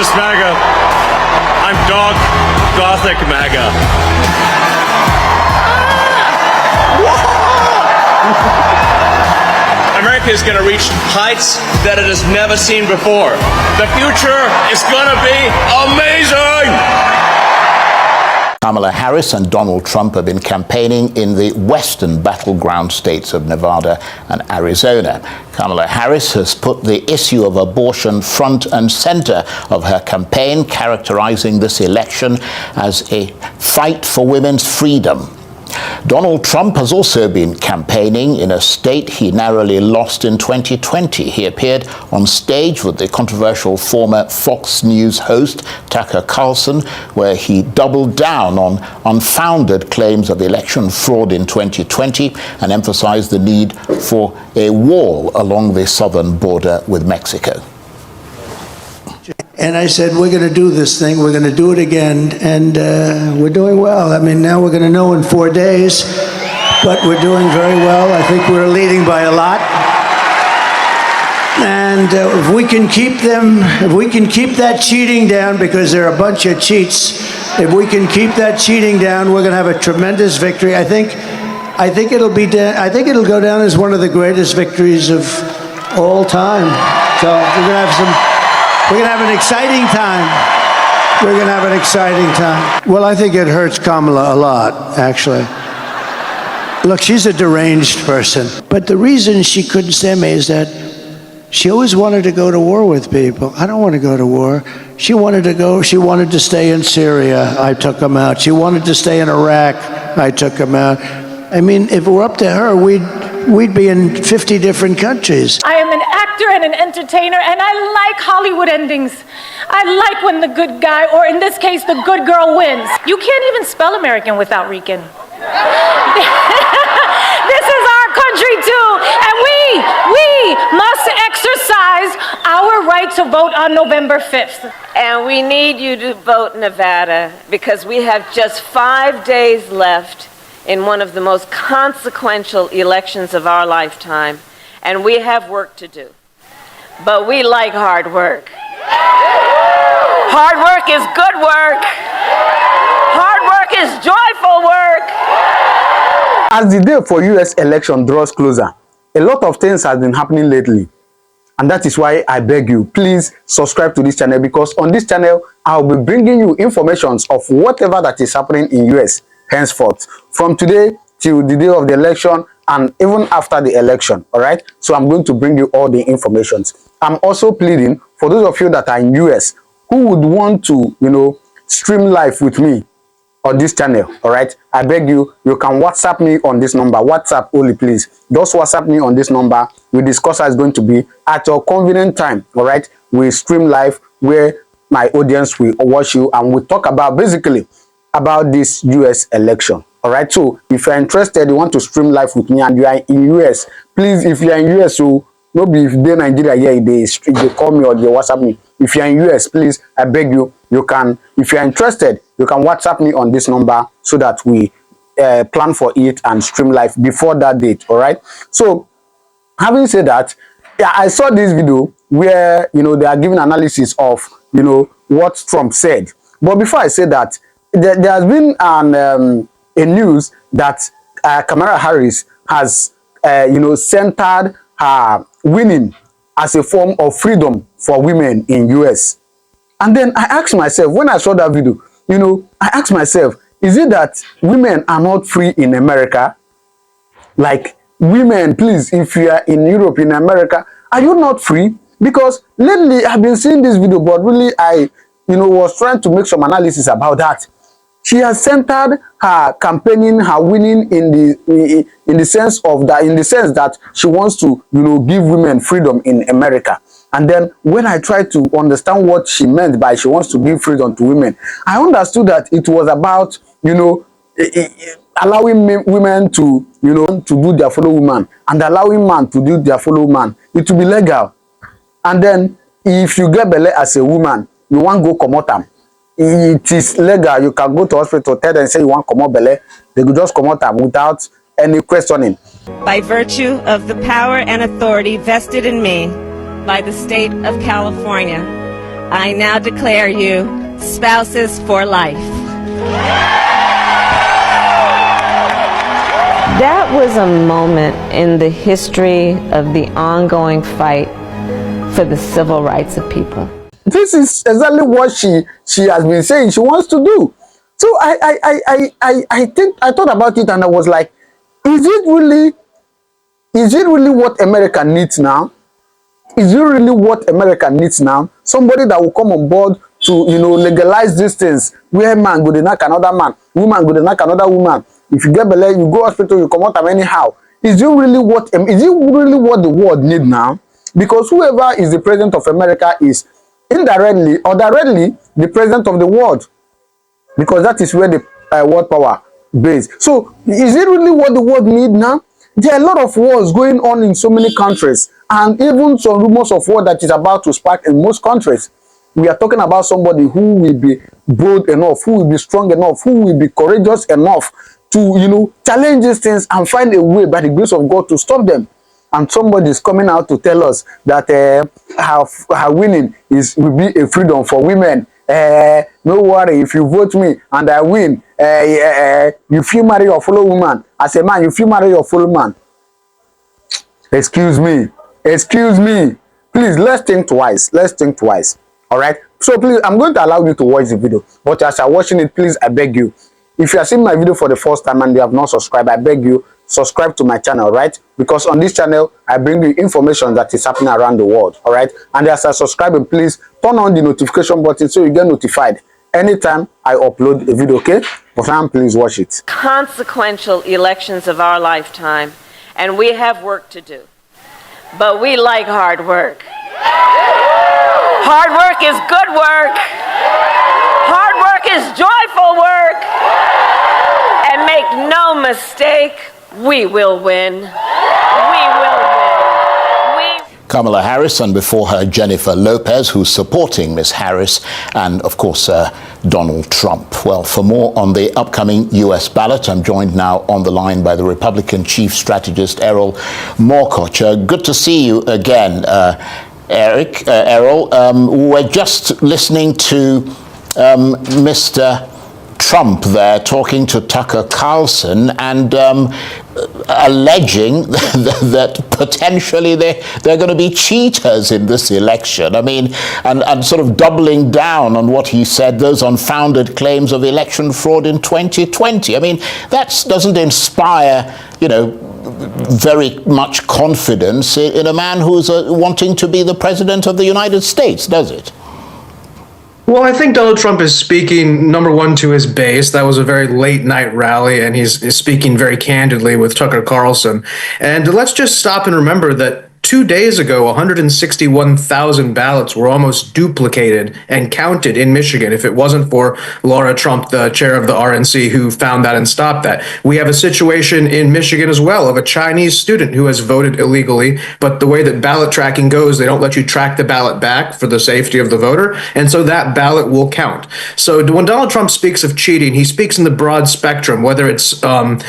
Jesus MAGA. I'm Dog Gothic MAGA. America is going to reach heights that it has never seen before. The future is going to be amazing! Kamala Harris and Donald Trump have been campaigning in the western battleground states of Nevada and Arizona. Kamala Harris has put the issue of abortion front and center of her campaign, characterizing this election as a fight for women's freedom. Donald Trump has also been campaigning in a state he narrowly lost in 2020. He appeared on stage with the controversial former Fox News host Tucker Carlson, where he doubled down on unfounded claims of election fraud in 2020 and emphasized the need for a wall along the southern border with Mexico. And I said, we're going to do this thing, we're going to do it again, and we're doing well. I mean, now we're going to know in 4 days, but we're doing very well. I think we're leading by a lot. And if we can keep that cheating down, because they're a bunch of cheats, if we can keep that cheating down, we're going to have a tremendous victory. I think it'll go down as one of the greatest victories of all time. So we're going to have an exciting time. We're going to have an exciting time. Well, I think it hurts Kamala a lot, actually. Look, she's a deranged person. But the reason she couldn't stand me is that she always wanted to go to war with people. I don't want to go to war. She wanted to stay in Syria. I took them out. She wanted to stay in Iraq. I took them out. I mean, if it were up to her, we'd be in 50 different countries. I am an actor and an entertainer, and I like Hollywood endings. I like when the good guy, or in this case, the good girl wins. You can't even spell American without Rican. This is our country too, and we must exercise our right to vote on November 5th. And we need you to vote Nevada, because we have just 5 days left in one of the most consequential elections of our lifetime, and we have work to do. But we like hard work. Hard work is good work. Hard work is joyful work. As the day for US election draws closer, a lot of things have been happening lately. And that is why I beg you, please subscribe to this channel, because on this channel, I'll be bringing you information of whatever that is happening in US henceforth, from today till the day of the election and even after the election. All right, so I'm going to bring you all the informations. I'm also pleading for those of you that are in US who would want to, stream live with me on this channel. All right, I beg you, you can WhatsApp me on this number. WhatsApp only, please. Just WhatsApp me on this number. We discuss how it's going to be at your convenient time. All right, we stream live where my audience will watch you, and we talk about basically about this US election. All right, so if you're interested, you want to stream live with me and you are in US, please, if you're in US, so maybe if they're Nigeria, yeah, they call me or they WhatsApp me. If you're in US, please, I beg you, you can, if you're interested, you can WhatsApp me on this number so that we plan for it and stream live before that date. All right, so having said that, yeah, I saw this video where they are giving analysis of what Trump said. But before I say that, there has been a news that Kamala Harris has centered her winning as a form of freedom for women in US. And then I asked myself, when I saw that video, I asked myself, is it that women are not free in America? Like, women, please, if you are in Europe, in America, are you not free? Because lately I've been seeing this video, but really I was trying to make some analysis about that. She has centered her campaigning, her winning in the sense that she wants to, give women freedom in America. And then when I tried to understand what she meant by she wants to give freedom to women, I understood that it was about, allowing women to, to do their fellow woman, and allowing men to do their fellow man. It will be legal. And then if you get belly as a woman, you want to go come out. It is legal. You can go to hospital, tell them and say you want to come out belly. They could just come out without any questioning. By virtue of the power and authority vested in me by the state of California, I now declare you spouses for life. That was a moment in the history of the ongoing fight for the civil rights of people. This is exactly what she has been saying she wants to do. So I thought about it and I was like, is it really what America needs now? Is it really what America needs now? Somebody that will come on board to, legalize these things, where man go to knock another man, woman go to knock another woman. If you get belay, you go hospital, you come out them anyhow. Is it really what the world need now? Because whoever is the president of America is indirectly or directly the president of the world, because that is where the world power base. So is it really what the world need now? There are a lot of wars going on in so many countries, and even some rumors of war that is about to spark in most countries. We are talking about somebody who will be bold enough, who will be strong enough, who will be courageous enough to, challenge these things and find a way by the grace of God to stop them. And somebody is coming out to tell us that her winning will be a freedom for women. No worry, if you vote me and I win, you feel marry your fellow woman. As a man, you feel marry your fellow man. Excuse me. Please, let's think twice. All right. So please, I'm going to allow you to watch the video. But as you're watching it, please, I beg you, if you are seeing my video for the first time and you have not subscribed, I beg you, subscribe to my channel, right? Because on this channel, I bring you information that is happening around the world, all right? And as I subscribe, please turn on the notification button so you get notified anytime I upload a video, okay? But now, please watch it. Consequential elections of our lifetime, and we have work to do. But we like hard work. Hard work is good work. Hard work is joyful work. And make no mistake, we will win. We will win. Kamala Harris, and before her Jennifer Lopez, who's supporting Miss Harris, and of course Donald Trump. Well, for more on the upcoming US ballot, I'm joined now on the line by the Republican chief strategist Errol Moorcock. Good to see you again, Errol. We're just listening to Mr. Trump there talking to Tucker Carlson and alleging that potentially they're going to be cheaters in this election. I mean, and sort of doubling down on what he said, those unfounded claims of election fraud in 2020. I mean, that doesn't inspire, very much confidence in a man who's wanting to be the president of the United States, does it? Well, I think Donald Trump is speaking, number one, to his base. That was a very late night rally, and he's speaking very candidly with Tucker Carlson. And let's just stop and remember that 2 days ago, 161,000 ballots were almost duplicated and counted in Michigan if it wasn't for Laura Trump, the chair of the RNC, who found that and stopped that. We have a situation in Michigan as well of a Chinese student who has voted illegally, but the way that ballot tracking goes, they don't let you track the ballot back for the safety of the voter, and so that ballot will count. So when Donald Trump speaks of cheating, he speaks in the broad spectrum, whether it's fire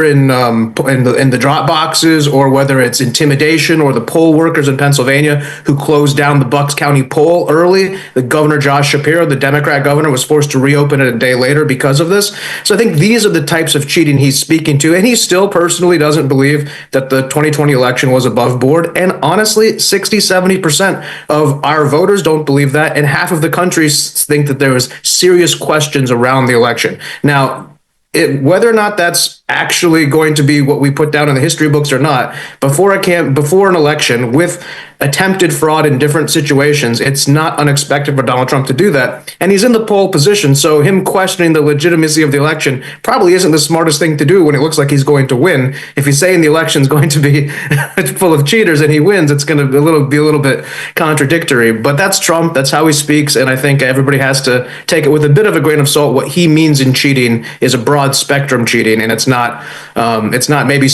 in the drop boxes, or whether it's intimidation, or the poll workers in Pennsylvania who closed down the Bucks County poll early. The governor, Josh Shapiro, the Democrat governor, was forced to reopen it a day later because of this. So I think these are the types of cheating he's speaking to, and he still personally doesn't believe that the 2020 election was above board. And honestly, 60-70% of our voters don't believe that, and half of the country think that there was serious questions around the election. Now, whether or not that's actually going to be what we put down in the history books or not, before an election with attempted fraud in different situations, it's not unexpected for Donald Trump to do that. And he's in the pole position, so him questioning the legitimacy of the election probably isn't the smartest thing to do when it looks like he's going to win. If he's saying the election's going to be full of cheaters and he wins, it's going to be a little bit contradictory. But that's Trump. That's how he speaks, and I think everybody has to take it with a bit of a grain of salt. What he means in cheating is a broad spectrum cheating, and it's not it's not maybe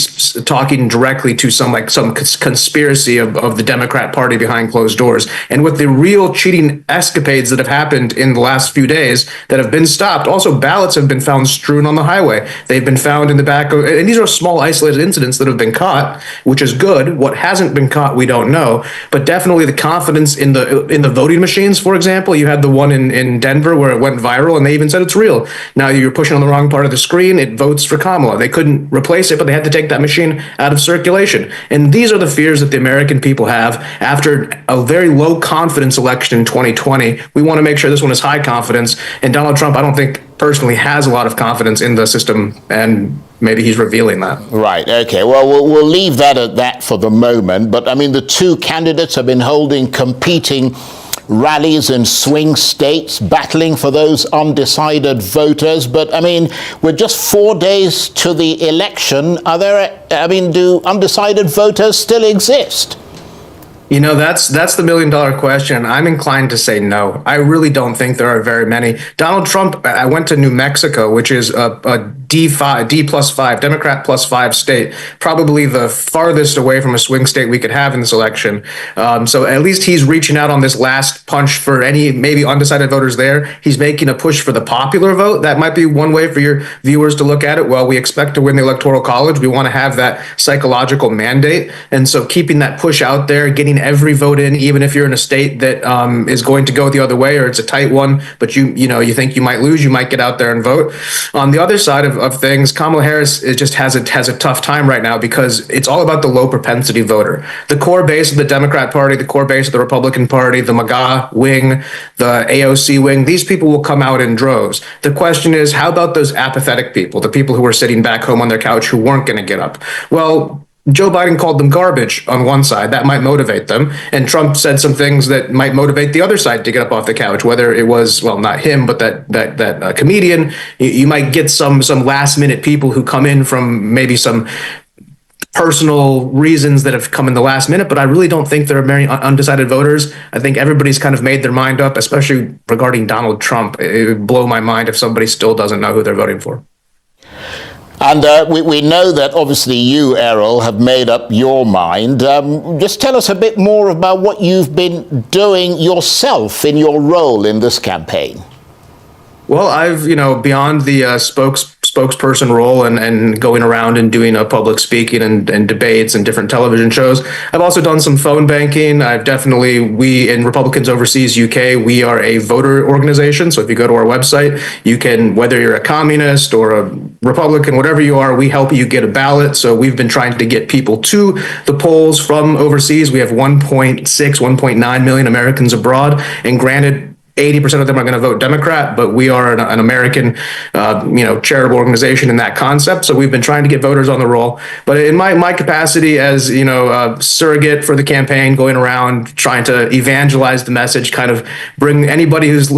talking directly to some conspiracy of the Democrat Party behind closed doors. And with the real cheating escapades that have happened in the last few days that have been stopped, also ballots have been found strewn on the highway. They've been found in the back of, and these are small isolated incidents that have been caught, which is good. What hasn't been caught, we don't know. But definitely the confidence in the voting machines, for example. You had the one in Denver where it went viral and they even said it's real. Now you're pushing on the wrong part of the screen, it votes for Kamala. They couldn't replace it, but they had to take that machine out of circulation. And these are the fears that the American people have after a very low confidence election in 2020. We want to make sure this one is high confidence. And Donald Trump, I don't think personally has a lot of confidence in the system, and maybe he's revealing that. Right. Okay. Well, we'll leave that at that for the moment. But I mean, the two candidates have been holding competing rallies in swing states, battling for those undecided voters. But I mean, we're just 4 days to the election. Do undecided voters still exist? You know, that's the $1 million question. I'm inclined to say no. I really don't think there are very many. Donald Trump, I went to New Mexico, which is a D+5, Democrat +5 state, probably the farthest away from a swing state we could have in this election. So at least he's reaching out on this last punch for any maybe undecided voters there. He's making a push for the popular vote. That might be one way for your viewers to look at it. Well, we expect to win the Electoral College. We want to have that psychological mandate. And so keeping that push out there, getting every vote in, even if you're in a state that is going to go the other way or it's a tight one, but you think you might lose, you might get out there and vote. On the other side of things, Kamala Harris just has a tough time right now because it's all about the low propensity voter. The core base of the Democrat Party, the core base of the Republican Party, the MAGA wing, the AOC wing, these people will come out in droves. The question is, how about those apathetic people, the people who are sitting back home on their couch who weren't going to get up? Well, Joe Biden called them garbage on one side. That might motivate them. And Trump said some things that might motivate the other side to get up off the couch, whether it was, well, not him, but that comedian. You might get some last minute people who come in from maybe some personal reasons that have come in the last minute, but I really don't think there are many undecided voters. I think everybody's kind of made their mind up, especially regarding Donald Trump. It would blow my mind if somebody still doesn't know who they're voting for. And we know that obviously you, Errol, have made up your mind. Just tell us a bit more about what you've been doing yourself in your role in this campaign. Well, I've, beyond the spokesperson role and going around and doing public speaking and debates and different television shows, I've also done some phone banking. We in Republicans Overseas UK, we are a voter organization. So if you go to our website, you can, whether you're a communist or a Republican, whatever you are, we help you get a ballot. So we've been trying to get people to the polls from overseas. We have 1.9 million Americans abroad, and granted, 80% of them are going to vote Democrat, but we are an American, charitable organization in that concept. So we've been trying to get voters on the roll. But in my capacity as, a surrogate for the campaign, going around trying to evangelize the message, kind of bring anybody who's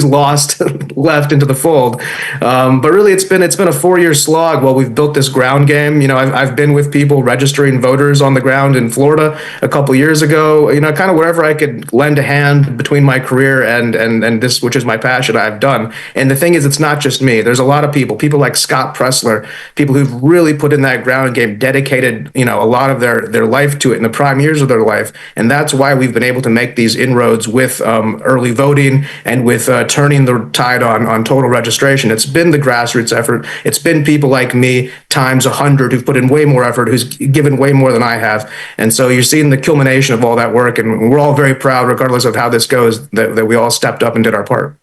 lost left into the fold. But really, it's been a 4-year slog while we've built this ground game. I've been with people registering voters on the ground in Florida a couple years ago. Kind of wherever I could lend a hand between my career and this, which is my passion, I've done. And the thing is, it's not just me. There's a lot of people like Scott Pressler, people who've really put in that ground game, dedicated, a lot of their life to it in the prime years of their life. And that's why we've been able to make these inroads with early voting and with turning the tide on total registration. It's been the grassroots effort. It's been people like me times 100 who've put in way more effort, who's given way more than I have. And so you're seeing the culmination of all that work. And we're all very proud, regardless of how this goes, that we all stepped up and did our part.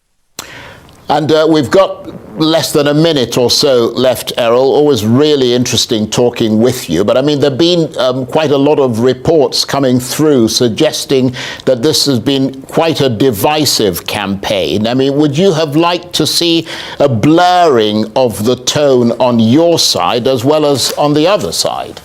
And we've got less than a minute or so left, Errol. Always really interesting talking with you. But I mean, there have been quite a lot of reports coming through suggesting that this has been quite a divisive campaign. I mean, would you have liked to see a blurring of the tone on your side as well as on the other side?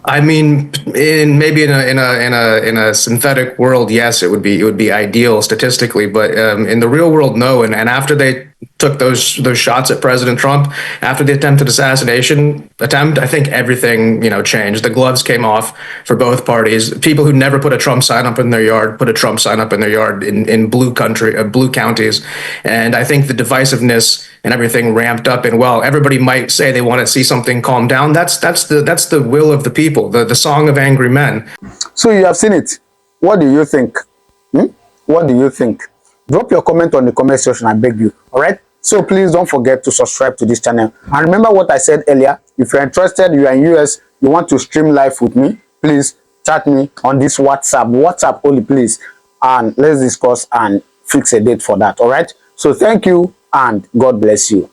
I mean, in a synthetic world, yes, it would be ideal statistically, but in the real world, no. And after they took those shots at President Trump after the attempted assassination attempt, I think everything, changed. The gloves came off for both parties. People who never put a Trump sign up in their yard put a Trump sign up in their yard in blue counties. And I think the divisiveness and everything ramped up. And while everybody might say they want to see something calm down, that's the will of the people, the song of angry men. So you have seen it. What do you think? What do you think? Drop your comment on the comment section, I beg you. All right? So please don't forget to subscribe to this channel. And remember what I said earlier. If you're interested, you are in US, you want to stream live with me, please chat me on this WhatsApp only, please. And let's discuss and fix a date for that. All right? So thank you and God bless you.